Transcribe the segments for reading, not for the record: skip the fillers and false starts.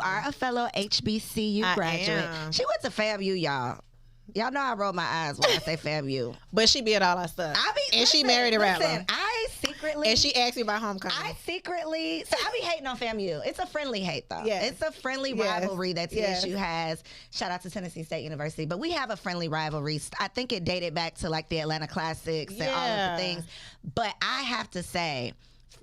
are a fellow HBCU graduate. She went to FAMU, y'all. Y'all know I roll my eyes when I say FAMU. But she be at all our stuff. She married a Rattler. I secretly... And she asked me about homecoming. I be hating on FAMU. It's a friendly hate, though. Yes. It's a friendly rivalry that TSU has. Shout out to Tennessee State University. But we have a friendly rivalry. I think it dated back to like the Atlanta Classics and all of the things. But I have to say...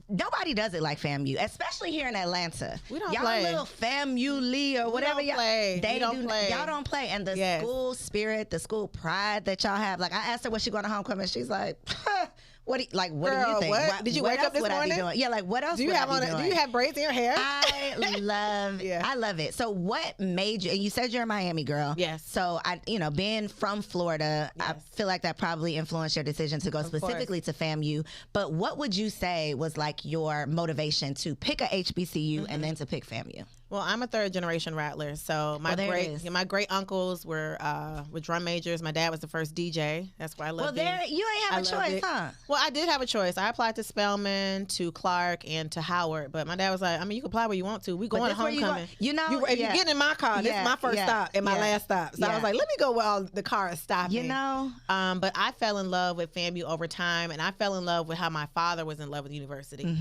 Nobody does it like FAMU, especially here in Atlanta. We don't y'all play. Y'all little FAMU or whatever y'all play. They don't play. Y'all don't play. And the school spirit, the school pride that y'all have. Like I asked her what she going to homecoming. She's like, what do you think? What? Did you wake up this morning? Yeah, like what else? Do you have braids in your hair? I love it. So what made you? And you said you're a Miami girl. Yes. So being from Florida, I feel like that probably influenced your decision to go specifically to FAMU. But what would you say was like your motivation to pick a HBCU and then to pick FAMU? Well, I'm a third generation Rattler, so my great uncles were drum majors. My dad was the first DJ. That's why I love. Well, you ain't have a choice, huh? Well, I did have a choice. I applied to Spelman, to Clark, and to Howard. But my dad was like, you can apply where you want to. We going to homecoming. If you get in my car, this is my first stop and my last stop. So I was like, let me go where all the cars stopping. But I fell in love with FAMU over time, and I fell in love with how my father was in love with the university.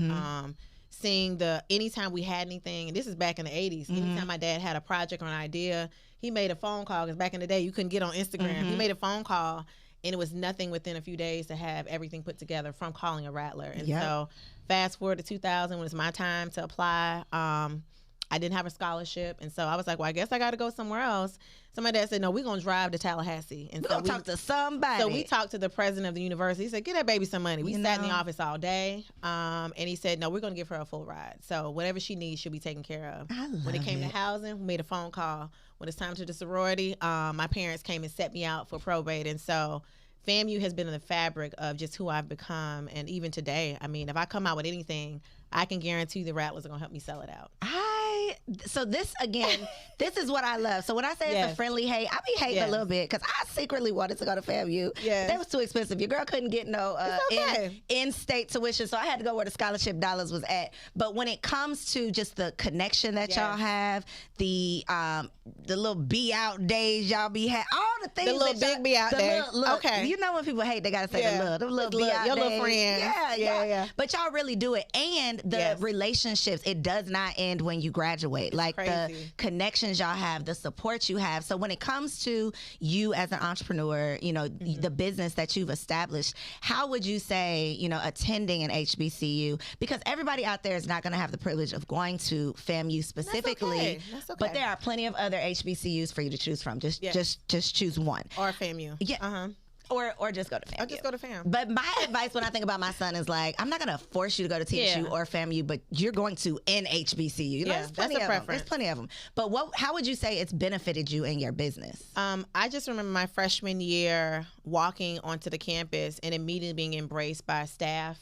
Seeing anytime we had anything, and this is back in the 80s, anytime my dad had a project or an idea, he made a phone call, because back in the day, you couldn't get on Instagram. He made a phone call, and it was nothing within a few days to have everything put together from calling a Rattler. And so fast forward to 2000, when it's my time to apply, I didn't have a scholarship, and so I was like, well, I guess I got to go somewhere else. So my dad said, no, we're going to drive to Tallahassee. And so we talk to somebody. So we talked to the president of the university. He said, get that baby some money. We sat in the office all day, and he said, no, we're going to give her a full ride. So whatever she needs, she'll be taken care of. When it came to housing, we made a phone call. When it's time to the sorority, my parents came and set me out for probate. And so FAMU has been in the fabric of just who I've become. And even today, if I come out with anything, I can guarantee the Rattlers are going to help me sell it out. So this is what I love. So when I say it's a friendly hate, I be hating a little bit, because I secretly wanted to go to FAMU. They was too expensive. Your girl couldn't get no in-state tuition, so I had to go where the scholarship dollars was at. But when it comes to just the connection that y'all have, the little be out days y'all be had, all the things, the little big be out days. Okay, you know when people hate, they gotta say the little be out your days. Little friends. Yeah. But y'all really do it, and the relationships. It does not end when you graduate. Like the connections y'all have, the support you have. So when it comes to you as an entrepreneur, the business that you've established, how would you say, attending an HBCU? Because everybody out there is not going to have the privilege of going to FAMU specifically. That's okay. But there are plenty of other HBCUs for you to choose from. Just choose one. Or FAMU. Yeah. Or just go to FAMU. Or just go to FAMU. But my advice when I think about my son is like, I'm not going to force you to go to TSU or FAMU, but you're going to an HBCU. There's plenty of them. There's plenty of them. But how would you say it's benefited you in your business? I just remember my freshman year walking onto the campus and immediately being embraced by staff.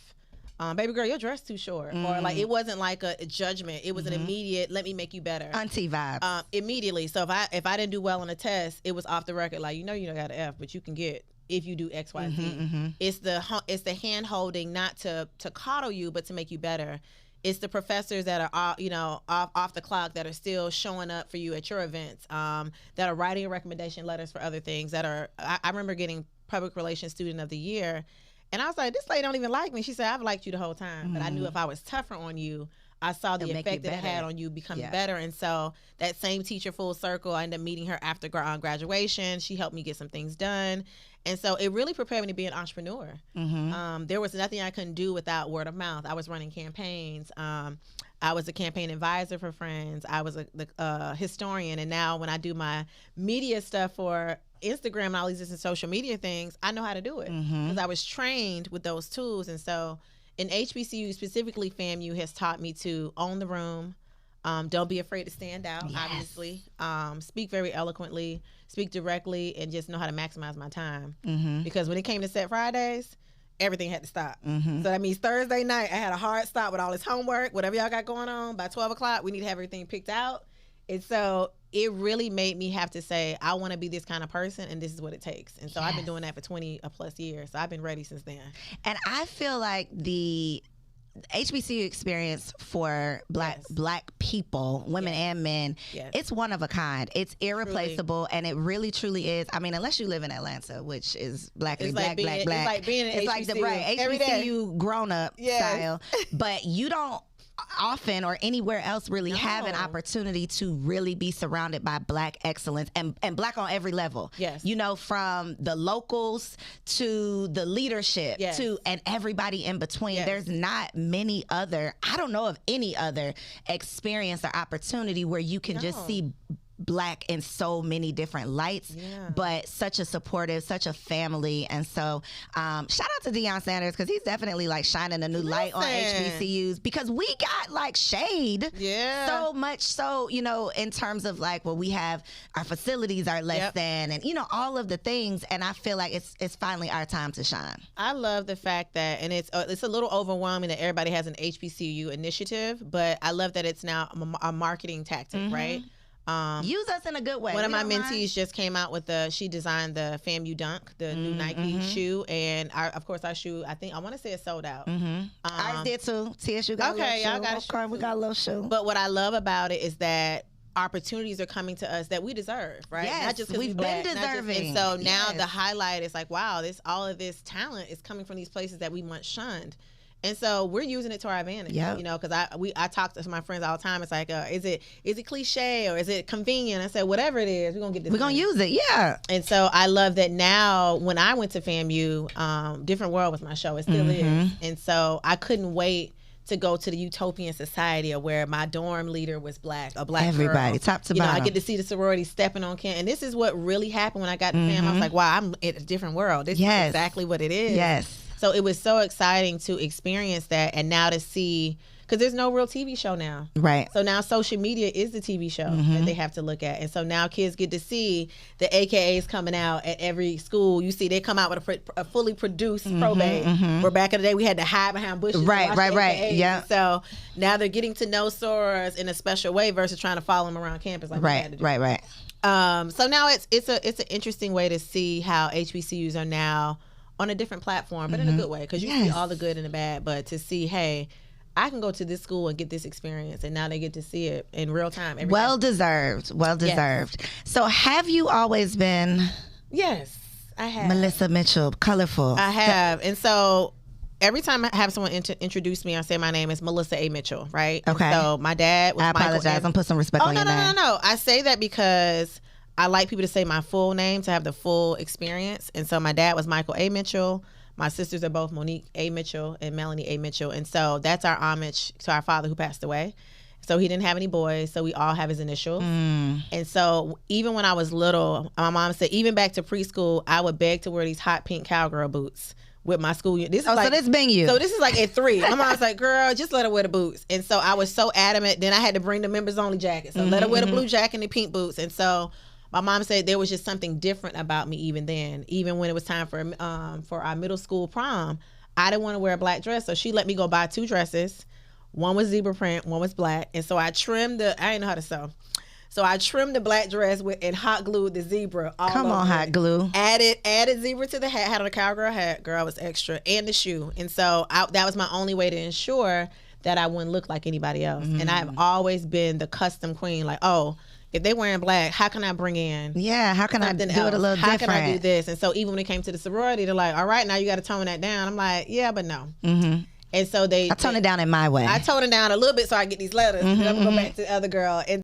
Baby girl, your dress too short. Or like, it wasn't like a judgment. It was an immediate, let me make you better. Auntie vibe. Immediately. So if I didn't do well on a test, it was off the record. Like, you don't got an F, but you can get if you do X, Y, Z. It's the hand holding, not to coddle you, but to make you better. It's the professors that are off the clock, that are still showing up for you at your events, that are writing recommendation letters for other things. That are I remember getting public relations student of the year, and I was like, this lady don't even like me. She said, I've liked you the whole time, but I knew if I was tougher on you, I saw the effect that it had on you becoming better. And so that same teacher, full circle, I ended up meeting her after graduation. She helped me get some things done. And so it really prepared me to be an entrepreneur. There was nothing I couldn't do without word of mouth. I was running campaigns. I was a campaign advisor for friends. I was a historian. And now when I do my media stuff for Instagram and all these different social media things, I know how to do it because I was trained with those tools. And so in HBCU, specifically FAMU, has taught me to own the room. Don't be afraid to stand out, obviously. Speak very eloquently, speak directly, and just know how to maximize my time. Because when it came to set Fridays, everything had to stop. So that means Thursday night, I had a hard stop with all this homework, whatever y'all got going on. By 12 o'clock, we need to have everything picked out. And so it really made me have to say, I want to be this kind of person, and this is what it takes. And so I've been doing that for 20 plus years. So I've been ready since then. And I feel like the HBCU experience for black people, women and men, it's one of a kind. It's irreplaceable, and it really truly is. I mean, unless you live in Atlanta, which is black. It's like being HBCU like the HBCU grown up style, but you don't often or anywhere else really have an opportunity to really be surrounded by black excellence and black on every level. Yes. You know, from the locals to the leadership to and everybody in between. There's not many other, I don't know of any other experience or opportunity where you can just see black in so many different lights, but such a supportive, such a family. And so shout out to Deion Sanders, because he's definitely like shining a new light on HBCUs, because we got like shade so much so, you know, in terms of like, well, we have our facilities are less than, and you know, all of the things. And I feel like it's finally our time to shine. I love the fact that, and it's a little overwhelming that everybody has an HBCU initiative, but I love that it's now a marketing tactic, right? Use us in a good way. One of my mentees just came out with she designed the FAMU Dunk, the new Nike shoe, and of course our shoe, I want to say it's sold out. Ours did too. TSU got a little shoe. Y'all got a shoe. We got a little shoe. But what I love about it is that opportunities are coming to us that we deserve, right? Yes, not just we've been deserving. And so now the highlight is like, wow, all of this talent is coming from these places that we once shunned. And so we're using it to our advantage, you know, because I talk to my friends all the time. It's like, is it cliche or is it convenient? I said, whatever it is, we're going to get this. We're going to use it, yeah. And so I love that now when I went to FAMU, Different World was my show. It still is. And so I couldn't wait to go to the utopian society where my dorm leader was black, a black everybody, girl. Top to bottom. I get to see the sorority stepping on campus. And this is what really happened when I got to FAM. I was like, wow, I'm in a different world. This is exactly what it is. Yes. So it was so exciting to experience that, and now to see, because there's no real TV show now. Right. So now social media is the TV show that they have to look at. And so now kids get to see the AKAs coming out at every school. You see they come out with a fully produced probate. Where back in the day we had to hide behind bushes. Right. Yeah. So now they're getting to know sorors in a special way versus trying to follow them around campus like we had to do. Right. So now it's an interesting way to see how HBCUs are now on a different platform, but in a good way, because you see all the good and the bad, but to see, hey, I can go to this school and get this experience, and now they get to see it in real time. Well deserved. So have you always been Yes, I have. Melissa Mitchell, colorful? I have. And so every time I have someone introduce me, I say my name is Melissa A. Mitchell, right? Okay. And so my dad was I apologize. I'm putting some respect on your name. No. I say that because I like people to say my full name to have the full experience. And so my dad was Michael A. Mitchell. My sisters are both Monique A. Mitchell and Melanie A. Mitchell. And so that's our homage to our father who passed away. So he didn't have any boys, so we all have his initials. And so even when I was little, my mom said, even back to preschool, I would beg to wear these hot pink cowgirl boots with my school. So this been you. So this is like at 3. My mom's like, girl, just let her wear the boots. And so I was so adamant. Then I had to bring the members only jacket. So let her wear the blue jacket and the pink boots. And so my mom said there was just something different about me even then. Even when it was time for our middle school prom, I didn't want to wear a black dress. So she let me go buy 2 dresses. One was zebra print, one was black. And so I trimmed I didn't know how to sew. So I trimmed the black dress and hot glued the zebra all Come on, hot glue. Added zebra to the hat, had on a cowgirl hat, girl, was extra, and the shoe. And so that was my only way to ensure that I wouldn't look like anybody else. And I've always been the custom queen, like, oh, if they wearing black, how can I bring in how can I do else? it a little how different? How can I do this? And so even when it came to the sorority, they're like, all right, now you got to tone that down. I'm like, yeah, but no. And so I tone it down in my way. I tone it down a little bit so I get these letters. And I'm going to go back to the other girl. And